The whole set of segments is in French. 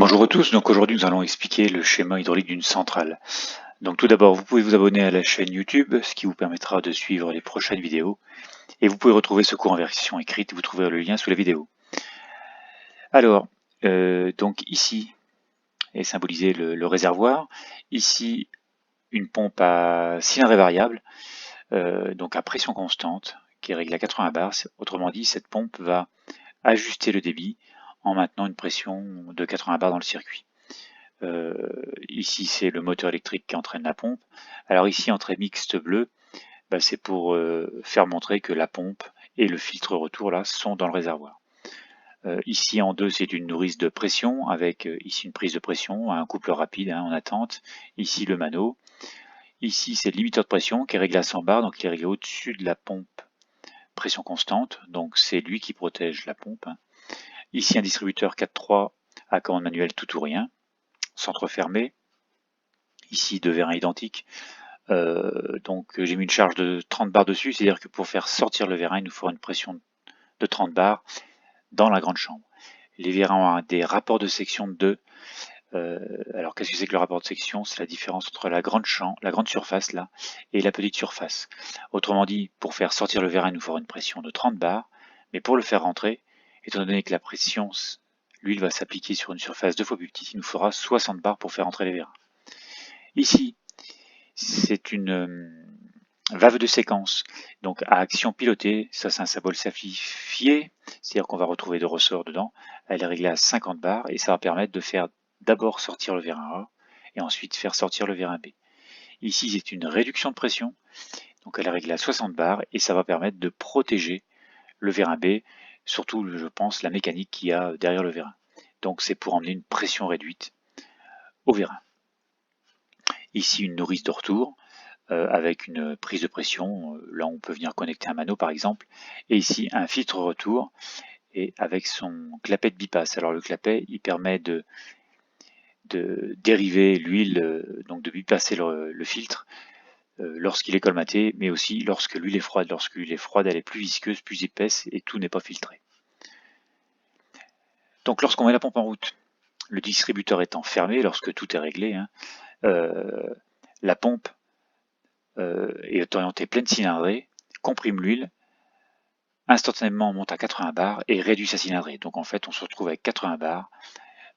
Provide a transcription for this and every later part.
Bonjour à tous, donc aujourd'hui nous allons expliquer le schéma hydraulique d'une centrale. Donc tout d'abord, vous pouvez vous abonner à la chaîne YouTube, ce qui vous permettra de suivre les prochaines vidéos. Et vous pouvez retrouver ce cours en version écrite, vous trouverez le lien sous la vidéo. Alors, donc ici est symbolisé le réservoir. Ici, une pompe à cylindrée variable, donc à pression constante, qui est réglée à 80 bars. Autrement dit, cette pompe va ajuster le débit en maintenant une pression de 80 bars dans le circuit. Ici, c'est le moteur électrique qui entraîne la pompe. Alors ici, en trait mixte bleu, c'est pour faire montrer que la pompe et le filtre retour là sont dans le réservoir. Ici en 2, c'est une nourrice de pression avec ici une prise de pression, un couple rapide en attente. Ici le mano. Ici, c'est le limiteur de pression qui est réglé à 100 bars, donc il est réglé au-dessus de la pompe pression constante. Donc c'est lui qui protège la pompe. Ici, un distributeur 4.3 à commande manuelle tout ou rien. Centre fermé. Ici, deux vérins identiques. Donc j'ai mis une charge de 30 bars dessus, c'est-à-dire que pour faire sortir le vérin, il nous faudra une pression de 30 bars dans la grande chambre. Les vérins ont des rapports de section de 2. Alors qu'est-ce que c'est que le rapport de section? C'est la différence entre la grande surface là et la petite surface. Autrement dit, pour faire sortir le vérin, il nous faudra une pression de 30 bars, mais pour le faire rentrer, étant donné que la pression, l'huile va s'appliquer sur une surface 2 fois plus petite, il nous faudra 60 bars pour faire rentrer les vérins. Ici, c'est une valve de séquence, donc à action pilotée, ça c'est un symbole simplifié, c'est-à-dire qu'on va retrouver deux ressorts dedans, elle est réglée à 50 bars et ça va permettre de faire d'abord sortir le vérin A et ensuite faire sortir le vérin B. Ici c'est une réduction de pression, donc elle est réglée à 60 bars et ça va permettre de protéger le vérin B, surtout je pense la mécanique qu'il y a derrière le vérin. Donc c'est pour emmener une pression réduite au vérin. Ici une nourrice de retour, avec une prise de pression, là on peut venir connecter un mano par exemple, et ici un filtre retour, et avec son clapet de bypass. Alors le clapet, il permet de dériver l'huile, donc de bypasser le filtre lorsqu'il est colmaté, mais aussi lorsque l'huile est froide. Lorsque l'huile est froide, elle est plus visqueuse, plus épaisse, et tout n'est pas filtré. Donc lorsqu'on met la pompe en route, le distributeur étant fermé, lorsque tout est réglé, la pompe est orientée pleine cylindrée, comprime l'huile, instantanément monte à 80 bars et réduit sa cylindrée. Donc en fait, on se retrouve avec 80 bars,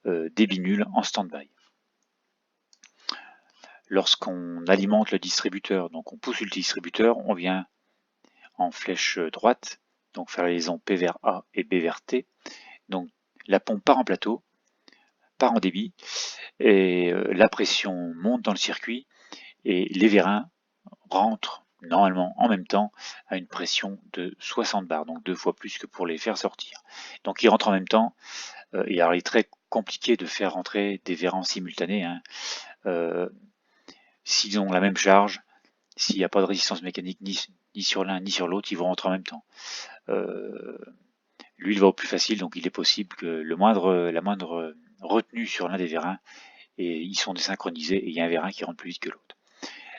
débit nul en stand-by. Lorsqu'on alimente le distributeur, donc on pousse le distributeur, on vient en flèche droite, donc faire la liaison P vers A et B vers T. Donc la pompe part en plateau, part en débit, et la pression monte dans le circuit, et les vérins rentrent normalement en même temps à une pression de 60 bars, donc 2 fois plus que pour les faire sortir. Donc ils rentrent en même temps, et alors il est très compliqué de faire rentrer des vérins simultanés. S'ils ont la même charge, s'il n'y a pas de résistance mécanique ni sur l'un ni sur l'autre, ils vont rentrer en même temps. L'huile va au plus facile, donc il est possible que la moindre retenue sur l'un des vérins, et ils sont désynchronisés, et il y a un vérin qui rentre plus vite que l'autre.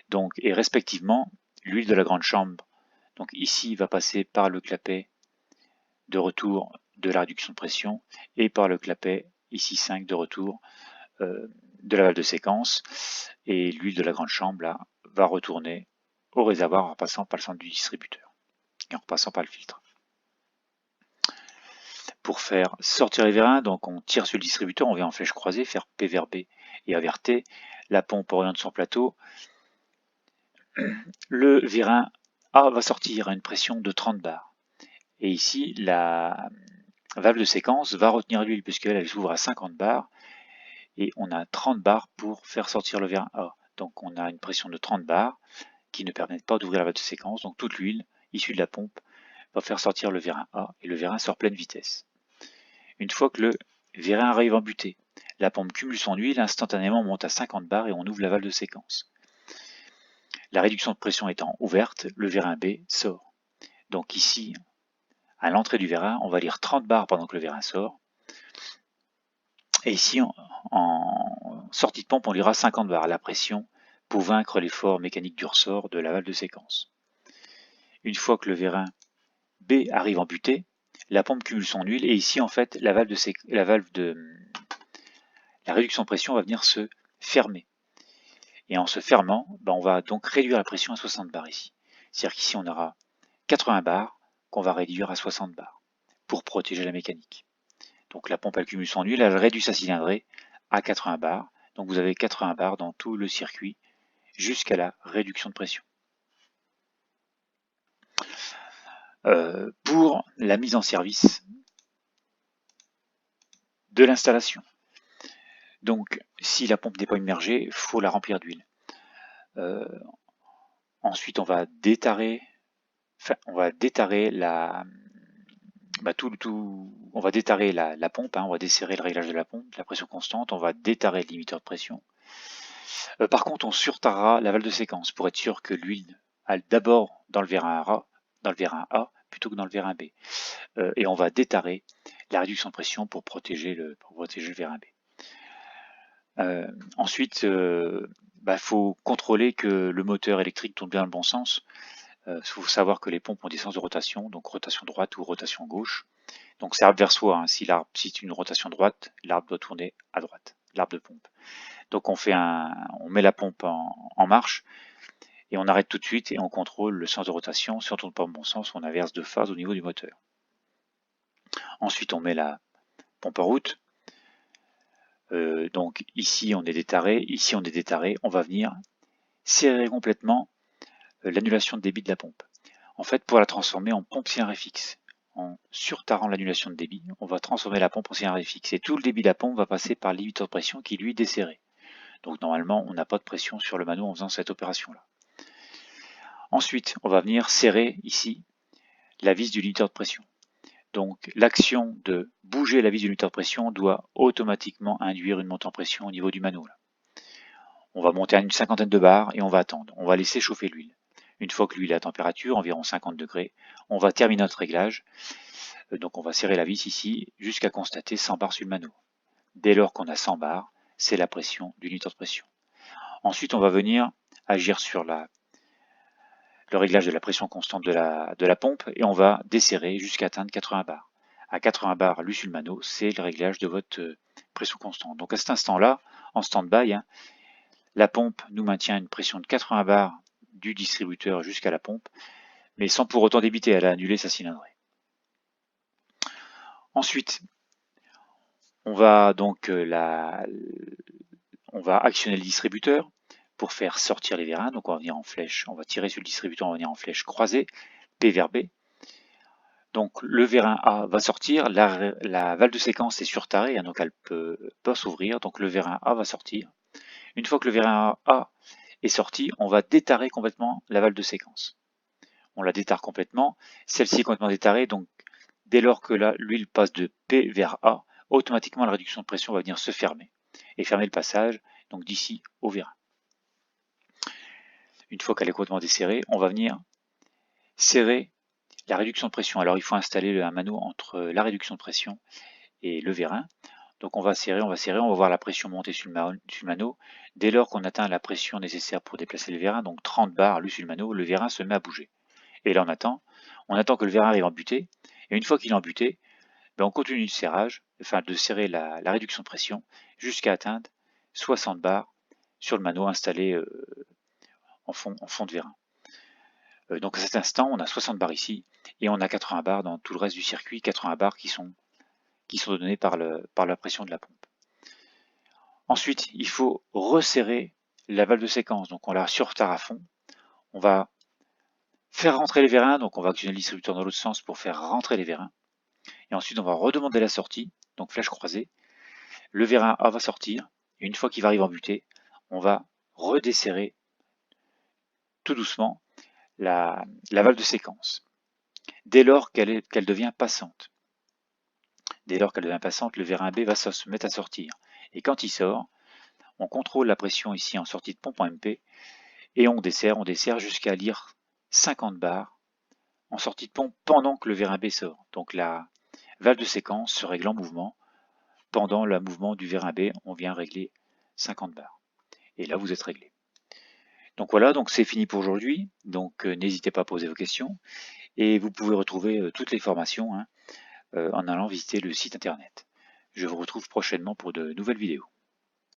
Donc, et respectivement, l'huile de la grande chambre, donc ici, va passer par le clapet de retour de la réduction de pression, et par le clapet, ici 5 de retour, de la valve de séquence, et l'huile de la grande chambre là, va retourner au réservoir en passant par le centre du distributeur et en repassant par le filtre. Pour faire sortir les vérins, donc on tire sur le distributeur, on vient en flèche croisée, faire P vers B et A vers T, la pompe oriente son plateau, le vérin A va sortir à une pression de 30 bars. Et ici, la valve de séquence va retenir l'huile puisqu'elle s'ouvre à 50 bars, et on a 30 bars pour faire sortir le vérin A. Donc on a une pression de 30 bars qui ne permettent pas d'ouvrir la valve de séquence, donc toute l'huile issue de la pompe va faire sortir le vérin A, et le vérin sort pleine vitesse. Une fois que le vérin arrive en butée, la pompe cumule son huile, instantanément monte à 50 bars et on ouvre la valve de séquence. La réduction de pression étant ouverte, le vérin B sort. Donc ici, à l'entrée du vérin, on va lire 30 bars pendant que le vérin sort. Et ici, en sortie de pompe, on lira 50 bars, la pression, pour vaincre l'effort mécanique du ressort de la valve de séquence. Une fois que le vérin B arrive en butée, la pompe cumule son huile, et ici en fait la valve la réduction de pression va venir se fermer. Et en se fermant, on va donc réduire la pression à 60 bars ici. C'est-à-dire qu'ici on aura 80 bars qu'on va réduire à 60 bars pour protéger la mécanique. Donc la pompe elle cumule son huile, elle réduit sa cylindrée à 80 bars. Donc vous avez 80 bars dans tout le circuit jusqu'à la réduction de pression. Pour la mise en service de l'installation. Donc si la pompe n'est pas immergée, il faut la remplir d'huile. Ensuite on va détarer, la, on va détarer la pompe, on va desserrer le réglage de la pompe, la pression constante, on va détarer le limiteur de pression. Par contre, on surtarera la valve de séquence pour être sûr que l'huile aille d'abord dans le vérin A plutôt que dans le vérin B. Et on va détarer la réduction de pression pour protéger le vérin B. Ensuite, faut contrôler que le moteur électrique tourne bien dans le bon sens. Il faut savoir que les pompes ont des sens de rotation, donc rotation droite ou rotation gauche. Donc c'est arbre vers soi, si c'est une rotation droite, l'arbre doit tourner à droite, l'arbre de pompe. Donc on met la pompe en marche et on arrête tout de suite et on contrôle le sens de rotation. Si on ne tourne pas dans le bon sens, on inverse de phase au niveau du moteur. Ensuite on met la pompe en route. Donc ici on est détaré, ici on est détaré, on va venir serrer complètement l'annulation de débit de la pompe. En fait, pour la transformer en pompe cylindrée fixe, en surtarant l'annulation de débit, on va transformer la pompe en cylindrée fixe et tout le débit de la pompe va passer par le limiteur de pression qui lui est desserré. Donc normalement, on n'a pas de pression sur le mano en faisant cette opération-là. Ensuite, on va venir serrer ici la vis du limiteur de pression. Donc l'action de bouger la vis du limiteur de pression doit automatiquement induire une montée en pression au niveau du mano. Là. On va monter à une cinquantaine de bars et on va attendre. On va laisser chauffer l'huile. Une fois que l'huile est à température, environ 50 degrés, on va terminer notre réglage. Donc on va serrer la vis ici jusqu'à constater 100 bars sur le mano. Dès lors qu'on a 100 bars, c'est la pression du limiteur de pression. Ensuite, on va venir agir sur le réglage de la pression constante de la pompe et on va desserrer jusqu'à atteindre 80 bars. À 80 bars, lu sur le mano, c'est le réglage de votre pression constante. Donc à cet instant-là, en stand-by, la pompe nous maintient une pression de 80 bars du distributeur jusqu'à la pompe, mais sans pour autant débiter, elle a annulé sa cylindrée. Ensuite, on va donc actionner le distributeur pour faire sortir les vérins. Donc on va venir en flèche, on va tirer sur le distributeur, on va venir en flèche croisée, P vers B. Donc le vérin A va sortir, la valve de séquence est surtarée, donc elle peut pas s'ouvrir, donc le vérin A va sortir. Une fois que le vérin A est sorti, on va détarer complètement la valve de séquence. On la détare complètement, celle-ci est complètement détarée, donc dès lors que l'huile passe de P vers A, automatiquement la réduction de pression va venir se fermer et fermer le passage donc d'ici au vérin. Une fois qu'elle est complètement desserrée, on va venir serrer la réduction de pression. Alors il faut installer un mano entre la réduction de pression et le vérin. Donc on va serrer, on va voir la pression monter sur le mano. Dès lors qu'on atteint la pression nécessaire pour déplacer le vérin, donc 30 bars lu sur le mano, le vérin se met à bouger. Et là on attend que le vérin arrive en butée. Et une fois qu'il est en butée, on continue le serrage, de serrer la réduction de pression jusqu'à atteindre 60 bars sur le mano installé en fond de vérin. Donc à cet instant, on a 60 bars ici et on a 80 bars dans tout le reste du circuit, 80 bars qui sont donnés par la pression de la pompe. Ensuite, il faut resserrer la valve de séquence, donc on la surtare à fond. On va faire rentrer les vérins, donc on va actionner le distributeur dans l'autre sens pour faire rentrer les vérins. Et ensuite, on va redemander la sortie, donc flèche croisée. Le vérin A va sortir, et une fois qu'il va arriver en butée, on va redesserrer tout doucement la valve de séquence. Dès lors qu'elle devient passante. Dès lors qu'elle devient passante, le vérin B va se mettre à sortir. Et quand il sort, on contrôle la pression ici en sortie de pompe en MP, et on dessert jusqu'à lire 50 bars en sortie de pompe pendant que le vérin B sort. Donc la valve de séquence se règle en mouvement. Pendant le mouvement du vérin B, on vient régler 50 bars. Et là, vous êtes réglé. Donc voilà, donc c'est fini pour aujourd'hui. Donc n'hésitez pas à poser vos questions. Et vous pouvez retrouver toutes les formations en allant visiter le site internet. Je vous retrouve prochainement pour de nouvelles vidéos.